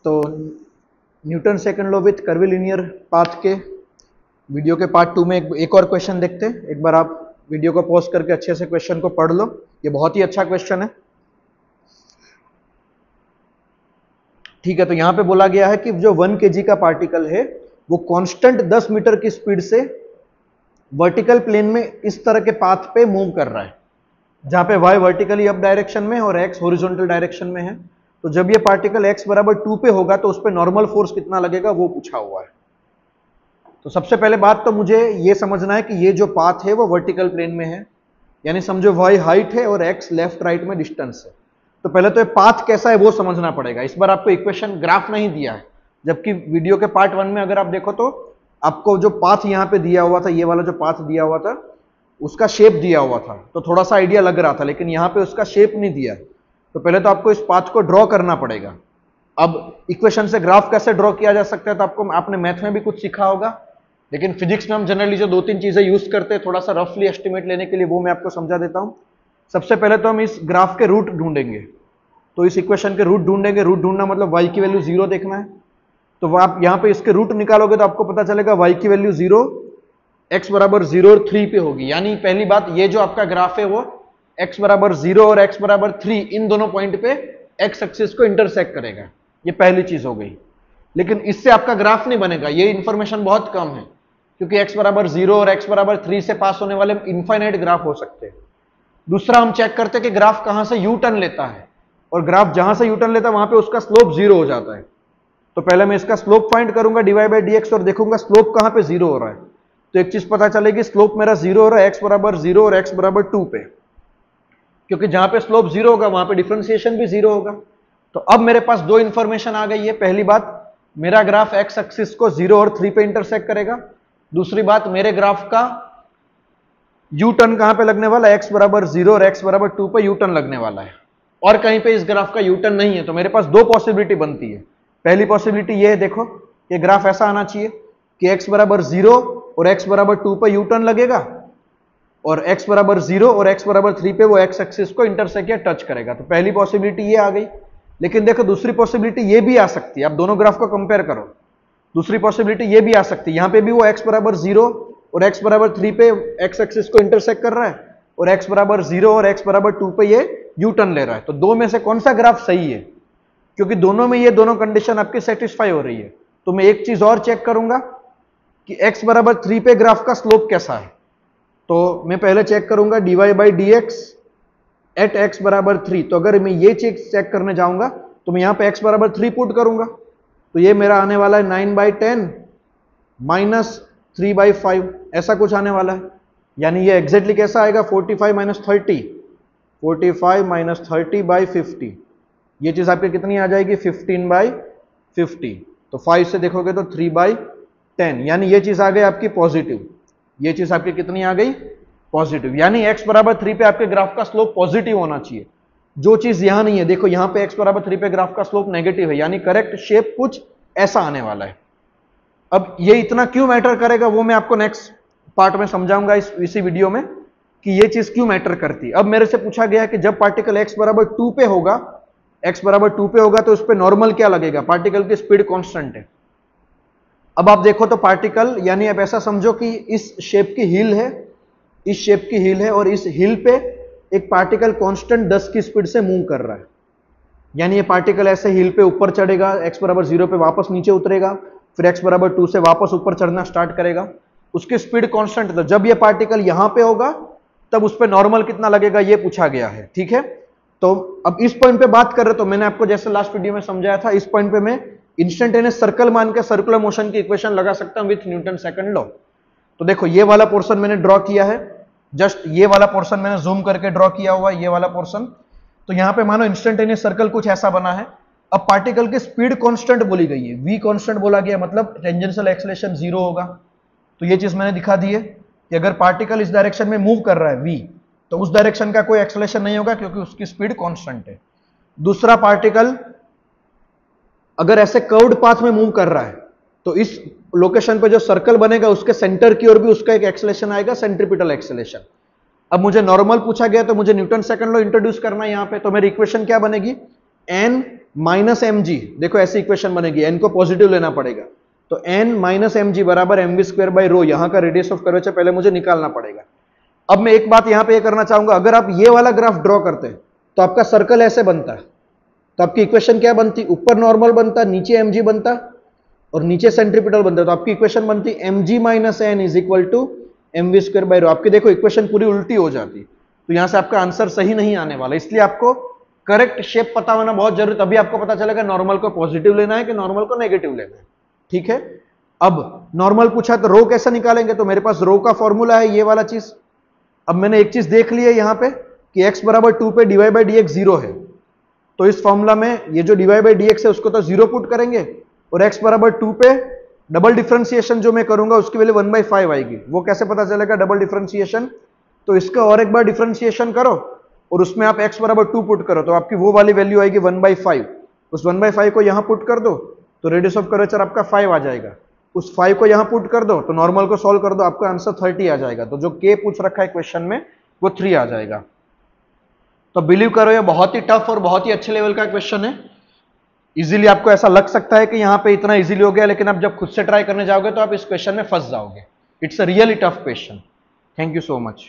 तो Newton second law with curvilinear path के video के पार्ट 2 में एक और क्वेश्चन देखते हैं। एक बार आप वीडियो को पॉज करके अच्छे से क्वेश्चन को पढ़ लो, ये बहुत ही अच्छा क्वेश्चन है। ठीक है, तो यहां पे बोला गया है कि जो 1 kg का पार्टिकल है वो कांस्टेंट 10 मीटर की स्पीड से वर्टिकल प्लेन में इस तरह के पाथ पे मूव कर रहा है, जहां पे y वर्टिकली अप डायरेक्शन में और x हॉरिजॉन्टल डायरेक्शन में है। तो जब ये पार्टिकल x बराबर 2 पे होगा तो उस पे नॉर्मल फोर्स कितना लगेगा वो पूछा हुआ है। तो सबसे पहले बात तो मुझे ये समझना है कि ये जो पाथ है वो वर्टिकल प्लेन में है, यानी समझो y हाइट है और x लेफ्ट राइट में डिस्टेंस है। तो पहले तो ये पाथ कैसा है वो समझना पड़ेगा। इस बार आपको इक्वेशन ग्राफ नहीं दिया है, जबकि वीडियो के पार्ट 1 में अगर आप देखो तो आपको जो पाथ यहां पे दिया हुआ था, ये वाला जो पाथ दिया हुआ था उसका शेप दिया हुआ था, तो थोड़ा सा आइडिया लग रहा था, लेकिन यहां पे उसका शेप नहीं दिया। तो पहले तो आपको इस पाथ को ड्रॉ करना पड़ेगा। अब इक्वेशन से ग्राफ कैसे ड्रॉ किया जा सकता है तो आपने मैथ में भी कुछ सीखा होगा, लेकिन फिजिक्स में हम जनरली जो 2-3 चीजें यूज करते हैं थोड़ा सा रफली एस्टिमेट लेने के लिए, वो मैं आपको समझा देता हूं। सबसे पहले तो हम इस ग्राफ के रूट ढूंढेंगे, तो इस इक्वेशन के रूट ढूंढेंगे। रूट ढूंढना मतलब y की वैल्यू 0 देखना है। तो आप यहां पे इसके रूट निकालोगे तो आपको पता चलेगा y की वैल्यू 0, x बराबर 0 और 3 पे होगी। यानी पहली बात, ये जो आपका ग्राफ है वो x बराबर 0 और x बराबर 3 इन दोनों पॉइंट पे x एक्सिस को इंटरसेक्ट करेगा। ये पहली चीज हो गई, लेकिन इससे आपका ग्राफ नहीं बनेगा। ये इंफॉर्मेशन बहुत कम है, क्योंकि x बराबर 0 और x बराबर 3 से पास होने वाले इनफाइनाइट ग्राफ हो सकते हैं। दूसरा, हम चेक करते हैं कि ग्राफ कहां से यू टर्न लेता है, और ग्राफ जहां से यू टर्न लेता है वहां पे उसका स्लोप 0 हो जाता है। तो पहले मैं इसका स्लोप फाइंड करूंगा dy/dx और देखूंगा स्लोप कहां पे 0 हो रहा है। तो एक चीज पता चलेगी, स्लोप मेरा 0 हो रहा है x बराबर 0 और x बराबर 2 पे, क्योंकि जहां पे स्लोप 0 होगा वहां पे डिफरेंशिएशन भी 0 होगा। तो अब मेरे पास दो इंफॉर्मेशन आ गई है। पहली बात, मेरा ग्राफ x एक्सिस को 0 और 3 पे इंटरसेक्ट करेगा। दूसरी बात, मेरे ग्राफ का यू टर्न कहां पे लगने वाला है, x बराबर 0 और x बराबर 2 पे यू टर्न लगने वाला है, और कहीं पे इस ग्राफ का यू टर्न नहीं है। तो मेरे पास दो पॉसिबिलिटी बनती है। पहली पॉसिबिलिटी ये है, देखो ये ग्राफ ऐसा आना चाहिए कि x बराबर 0 और x बराबर 2 पे यू टर्न लगेगा, और x बराबर 0 और x बराबर 3 पे वो x एक्सिस को इंटरसेक्ट या टच करेगा। तो पहली पॉसिबिलिटी ये आ गई। लेकिन देखो दूसरी पॉसिबिलिटी ये भी आ सकती है, आप दोनों ग्राफ को कंपेयर करो। दूसरी पॉसिबिलिटी ये भी आ सकती है, यहां पे भी वो x बराबर 0 और x बराबर 3 पे x एक्सिस को इंटरसेक्ट कर रहा है, और x बराबर 0 और x बराबर 2 पे ये यू टर्न ले रहा है। तो दो में से कौन सा ग्राफ सही है, क्योंकि दोनों में ये दोनों कंडीशन आपकी सेटिस्फाई हो रही है। तो मैं एक चीज और चेक करूंगा कि x बराबर 3 पे ग्राफ का स्लोप कैसा है। तो मैं पहले चेक करूंगा dy/dx एट x बराबर 3। तो अगर मैं ये चीज चेक करने जाऊंगा तो मैं यहां पे x बराबर 3 पुट करूंगा, तो ये मेरा आने वाला है 9/10 माइनस 3/5, ऐसा कुछ आने वाला है। यानी ये एग्जैक्टली कैसा आएगा, 45 माइनस 30, 45 माइनस 30/50। ये चीज आपकी कितनी आ जाएगी, 15/50। तो 5 से देखोगे तो 3/10, यानी ये चीज आ गई आपकी पॉजिटिव। ये चीज आपकी कितनी आ गई, पॉजिटिव। यानी x बराबर 3 पे आपके ग्राफ का स्लोप पॉजिटिव होना चाहिए, जो चीज यहां नहीं है। देखो यहां पे x बराबर 3 पे ग्राफ का स्लोप नेगेटिव है, यानी करेक्ट शेप कुछ ऐसा आने वाला है। अब ये इतना क्यों मैटर करेगा वो मैं आपको नेक्स्ट पार्ट में समझाऊंगा इसी वीडियो में, कि ये चीज क्यों मैटर करती है। अब मेरे से पूछा गया कि जब पार्टिकल x बराबर 2 पे होगा, x बराबर 2 पे होगा तो उस पे नॉर्मल क्या लगेगा, पार्टिकल की स्पीड कांस्टेंट है। अब आप देखो तो पार्टिकल, यानी आप ऐसा समझो कि इस शेप की हील है, इस शेप की हील है, और इस हील पे एक पार्टिकल कांस्टेंट 10 की स्पीड से मूव कर रहा है। यानी ये पार्टिकल ऐसे हील पे ऊपर चढ़ेगा, x बराबर 0 पे वापस नीचे उतरेगा, फिर x बराबर 2 से वापस ऊपर चढ़ना स्टार्ट करेगा, उसकी स्पीड कांस्टेंट है। तो जब ये पार्टिकल यहां पे होगा तब उस पे नॉर्मल कितना लगेगा ये पूछा गया है। ठीक है, तो अब इस पॉइंट पे बात कर रहे, तो मैंने आपको जैसे लास्ट वीडियो में समझाया था, इस पॉइंट पे मैं इंस्टेंटेनियस सर्कल मान के सर्कुलर मोशन की इक्वेशन लगा सकता हूं विथ न्यूटन सेकंड लॉ। तो देखो ये वाला पोर्शन मैंने ड्रॉ किया है, जस्ट ये वाला पोर्शन मैंने जूम करके ड्रॉ किया हुआ, ये वाला पोर्शन। तो यहां पे मानो इंस्टेंटेनियस सर्कल कुछ ऐसा बना है। अब पार्टिकल की स्पीड कांस्टेंट बोली गई है, v कांस्टेंट बोला गया, मतलब टेंजेंशियल एक्सेलरेशन 0 होगा। तो ये चीज मैंने दिखा दी है कि अगर पार्टिकल इस डायरेक्शन में मूव कर रहा है v, तो उस डायरेक्शन का कोई एक्सेलरेशन नहीं होगा, क्योंकि उसकी स्पीड कांस्टेंट है। दूसरा, पार्टिकल अगर ऐसे कर्व्ड पाथ में मूव कर रहा है तो इस लोकेशन पे जो सर्कल बनेगा उसके सेंटर की ओर भी उसका एक एक्सेलरेशन आएगा, सेंट्रीपिटल एक्सेलरेशन। अब मुझे नॉर्मल पूछा गया तो मुझे न्यूटन सेकंड लॉ इंट्रोड्यूस करना है यहां पे। तो मेरी इक्वेशन क्या बनेगी, n माइनस एम जी, देखो ऐसी इक्वेशन बनेगी, एन को पॉजिटिव लेना पड़ेगा, तो एन माइनस एम जी बराबर M V square by rho, यहां का रेडियस ऑफ कर्वेचर पहले मुझे निकालना पड़ेगा। अब मैं एक बात यहां पे करना चाहूंगा, अगर आप ये वाला ग्राफ ड्रॉ करते हैं तो आपका सर्कल ऐसे बनता है, तो आपकी इक्वेशन क्या बनती, ऊपर नॉर्मल बनता, नीचे एम जी बनता और नीचे सेंट्रीपिटल बनता, तो आपकी इक्वेशन बनती M G minus N is equal to M V square by rho. आपकी देखो इक्वेशन पूरी उल्टी हो जाती, तो यहां से आपका आंसर सही नहीं आने वाला, इसलिए आपको करेक्ट शेप पता होना बहुत जरूरी, तभी आपको पता चलेगा नॉर्मल को पॉजिटिव लेना है कि नॉर्मल को नेगेटिव लेना है। ठीक है, अब नॉर्मल पूछा तो रो कैसे निकालेंगे, तो मेरे पास रो का फॉर्मूला है ये वाला चीज। अब मैंने एक चीज देख ली है यहां पे कि x बराबर 2 पे dy बाई डी एक्स 0 है, तो इस फॉर्मूला में ये जो dy बाई डी एक्स है उसको तो 0 पुट करेंगे, और x बराबर 2 पे डबल डिफरेंशिएशन जो मैं करूंगा उसकी वैल्यू 1/5 आएगी। वो कैसे पता चलेगा डबल डिफरेंशिएशन, तो इसका और एक बार डिफरेंशिएशन करो और उसमें आप x बराबर 2 पुट करो, तो आपकी वो वाली वैल्यू आएगी 1/5, उस 1/5 को यहां पुट कर दो तो रेडियस ऑफ कर्वेचर आपका 5 आ जाएगा, उस 5 को यहां पुट कर दो तो नॉर्मल को सॉल्व कर दो, आपका आंसर 30 आ जाएगा, तो जो k पूछ रखा है क्वेश्चन में वो 3 आ जाएगा। तो बिलीव करो ये बहुत ही टफ और बहुत ही अच्छे लेवल का क्वेश्चन है। इजीली आपको ऐसा लग सकता है कि यहां पे इतना इजीली हो गया, लेकिन आप जब खुद से ट्राई करने जाओगे तो आप इस क्वेश्चन में फंस जाओगे। It's a really tough question. Thank you so much.